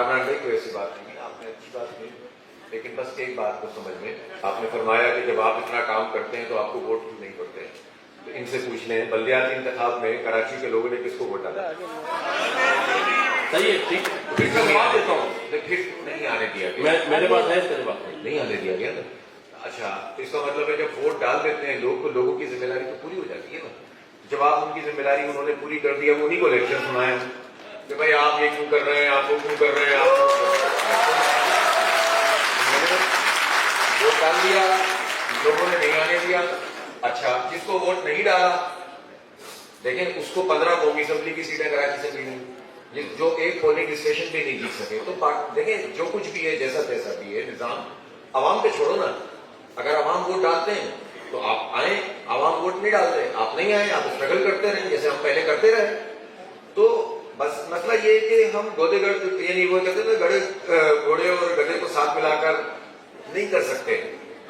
کامران بھائی کوئی ایسی بات نہیں ہے، آپ نے اچھی بات کی، لیکن بس ایک بات کو سمجھ میں، آپ نے فرمایا کہ جب آپ اتنا کام کرتے ہیں تو آپ کو ووٹ کیوں نہیں پڑتے ہیں؟ تو ان سے پوچھ لیں بلدیاتی انتخاب میں کراچی کے لوگوں نے کس کو ووٹ ڈالا؟ صحیح ہے، ٹھیک، پھر سے جواب دیتا ہوں، پھر نہیں آنے دیا گیا، میرے پاس ہے اس کا جواب نہیں آنے دیا گیا نا۔ اچھا، اس کا مطلب ہے جب ووٹ ڈال دیتے ہیں لوگ تو لوگوں کی ذمہ داری تو پوری ہو جاتی ہے نا۔ جب آپ ان کی ذمہ داری انہوں نے پوری کر دیا، وہ انہیں کو لیکچر سنائے کہ بھائی آپ یہ کیوں کر رہے ہیں، آپ وہ کیوں کر رہے ہیں، آپ ووٹ ڈال دیا، لوگوں نے نہیں آنے دیا۔ اچھا، جس کو ووٹ نہیں ڈالا، لیکن اس کو 15 قومی اسمبلی کی سیٹیں کراچی سے ملی، جو ایک پولنگ اسٹیشن بھی نہیں جیت سکے، تو دیکھیں جو کچھ بھی ہے، جیسا تیسا بھی ہے، نظام عوام پہ چھوڑو نا۔ اگر عوام ووٹ ڈالتے ہیں تو آپ آئیں، عوام ووٹ نہیں ڈالتے، آپ نہیں آئے، آپ اسٹرگل کرتے رہیں جیسے ہم پہلے کرتے رہے۔ تو بس مسئلہ یہ ہے کہ ہم گودے گڑھ، یعنی وہ کہتے ہیں نا گھوڑے اور گدھے کو ساتھ ملا کر نہیں کر سکتے،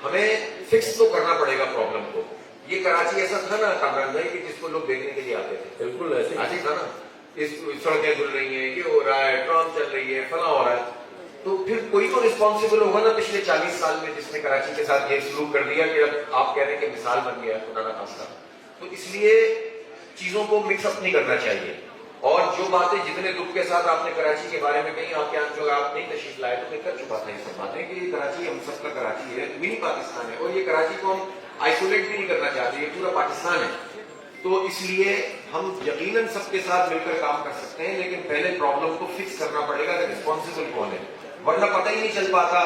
ہمیں فکس تو کرنا پڑے گا پرابلم کو۔ یہ کراچی ایسا تھا نا کامران بھائی کہ جس کو لوگ دیکھنے کے لیے آتے تھے، بالکل ایسے ایسے تھا نا، اس سڑکیں دھل رہی ہیں، یہ ہو رہا ہے، ٹرام چل رہی ہے، فلاں ہو رہا ہے، تو پھر کوئی تو رسپانسبل ہوگا نا پچھلے 40 سال میں جس نے کراچی کے ساتھ یہ سلوک کر دیا کہ اب آپ کہہ رہے ہیں کہ مثال بن گیا خدا نہ خاصہ۔ تو اس لیے چیزوں کو مکس اپ نہیں کرنا چاہیے، اور جو باتیں جتنے دکھ کے ساتھ آپ نے کراچی کے بارے میں کہیں، آپ کے جو آپ نہیں تشریف لائے تو میں کر چکا تھا یہ سب باتیں کہ یہ کراچی ہم سب کا کراچی ہے، منی پاکستان ہے، اور یہ کراچی کو ہم آئسولیٹ بھی نہیں کرنا چاہتے، یہ پورا پاکستان ہے۔ تو اس لیے ہم یقیناً سب کے ساتھ مل کر کام کر سکتے ہیں، لیکن پہلے پرابلم کو فکس کرنا پڑے گا کہ رسپانسبل کون ہے، ورنہ پتہ ہی نہیں چل پاتا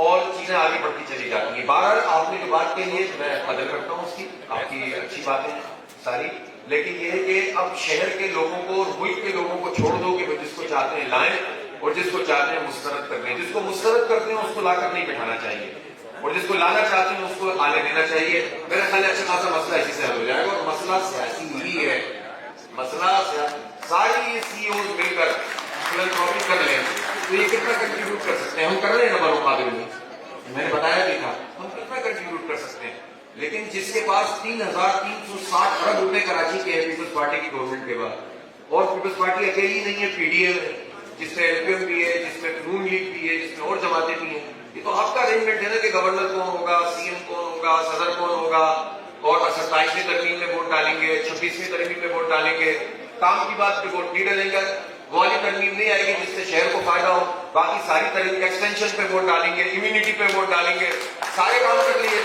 اور چیزیں آگے بڑھتی چلی جاتی ہیں۔ بہرحال آپ نے جو بات کے لیے میں قدر کرتا ہوں اس کی، آپ کی اچھی باتیں ساری، لیکن یہ ہے کہ اب شہر کے لوگوں کو، ملک کے لوگوں کو چھوڑ دو کہ وہ جس کو چاہتے ہیں لائیں اور جس کو چاہتے ہیں مسترد کر لیں۔ جس کو مسترد کرتے ہیں اس کو لا کر نہیں بٹھانا چاہیے، اور جس کو لانا چاہتے ہیں اس کو آنے دینا چاہیے۔ میرا خیال ہے اچھا خاصا مسئلہ اسی سے حل ہو جائے گا، اور مسئلہ سیاسی ہی ہے، مسئلہ ساری سی اوز مل کر فلنتھروپی کر لیں تو یہ کتنا کنٹریبیوٹ کر سکتے ہیں؟ ہم کر رہے ہیں نا مقابل میں، میں نے بتایا بھی تھا ہم کتنا کنٹریبیوٹ کر سکتے ہیں، لیکن جس کے پاس 3360 ارب روپے کراچی کے ہے پیپلز پارٹی کی گورنمنٹ کے بعد، اور پیپلز پارٹی اکیلی نہیں ہے، پی ڈی ایم ہے جس میں ایل پی ایم بھی ہے، جس میں نون لیگ بھی ہے، جس میں اور جماعتیں بھی ہیں۔ یہ تو آپ کا ارینجمنٹ ہے نا کہ گورنر کون ہوگا، سی ایم کون ہوگا، صدر کون ہوگا، اور 27ویں ترمیم میں ووٹ ڈالیں گے، 26ویں ترمیم میں ووٹ ڈالیں گے، کام کی بات پہ ووٹ نہیں ڈالیں گے، وہ والی ترمیم نہیں آئے گی جس سے شہر کو فائدہ ہو، باقی ساری ترمیم ایکسٹینشن پہ ووٹ ڈالیں گے، امیونٹی پہ ووٹ ڈالیں گے، سارے کام کر لیے۔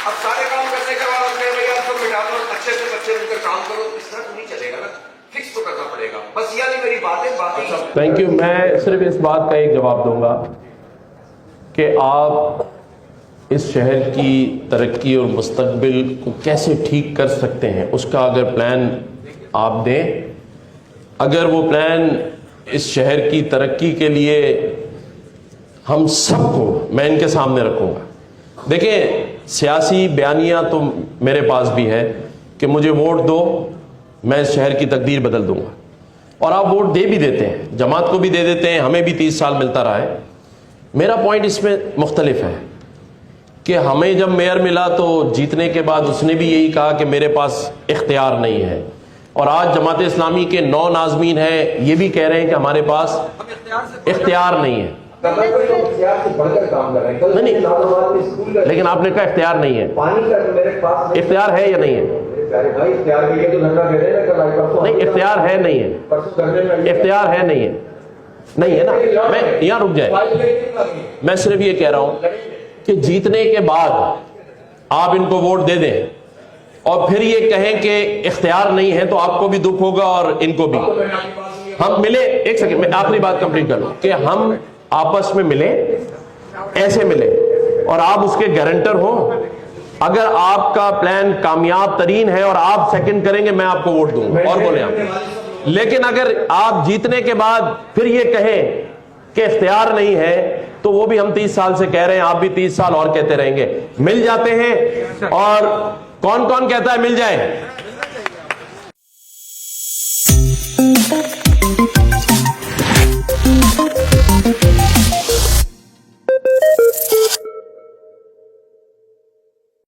اب سارے کام کرنے کے بعد ہم کہیں بھائی آپ سب مٹا دو، اچھے سے بچے مل کر کام کرو، اس طرح تو نہیں چلے گا نا، فکس تو کرنا پڑے گا۔ بس یہ میری بات ہے، باقی تھینک یو۔ میں صرف اس بات کا ایک جواب دوں گا کہ آپ اس شہر کی ترقی اور مستقبل کو کیسے ٹھیک کر سکتے ہیں، اس کا اگر پلان آپ دیں، اگر وہ پلان اس شہر کی ترقی کے لیے ہم سب کو، میں ان کے سامنے رکھوں گا۔ دیکھیں، سیاسی بیانیہ تو میرے پاس بھی ہے کہ مجھے ووٹ دو، میں اس شہر کی تقدیر بدل دوں گا، اور آپ ووٹ دے بھی دیتے ہیں، جماعت کو بھی دے دیتے ہیں، ہمیں بھی 30 سال ملتا رہا ہے۔ میرا پوائنٹ اس میں مختلف ہے کہ ہمیں جب میئر ملا تو جیتنے کے بعد اس نے بھی یہی کہا کہ میرے پاس اختیار نہیں ہے، اور آج جماعت اسلامی کے 9 ناظمین ہیں، یہ بھی کہہ رہے ہیں کہ ہمارے پاس اختیار نہیں ہے۔ نہیں، لیکن آپ نے کہا اختیار نہیں ہے، اختیار ہے یا نہیں ہے؟ نہیں، اختیار ہے نہیں ہے، اختیار ہے نہیں ہے، نہیں ہے نا۔ میں یہاں رک جائے، میں صرف یہ کہہ رہا ہوں کہ جیتنے کے بعد آپ ان کو ووٹ دے دیں اور پھر یہ کہیں کہ اختیار نہیں ہے تو آپ کو بھی دکھ ہوگا اور ان کو بھی۔ ہم ملے، ایک سیکنڈ میں آخری بات کمپلیٹ کر لوں، کہ ہم آپس میں ملے، ایسے ملے، اور آپ اس کے گارنٹر ہوں۔ اگر آپ کا پلان کامیاب ترین ہے اور آپ سیکنڈ کریں گے، میں آپ کو ووٹ دوں گا اور بولیں آپ۔ لیکن اگر آپ جیتنے کے بعد پھر یہ کہیں کہ اختیار نہیں ہے تو وہ بھی ہم 30 سال سے کہہ رہے ہیں، آپ بھی 30 سال اور کہتے رہیں گے۔ مل جاتے ہیں، اور کون کون کہتا ہے مل جائیں؟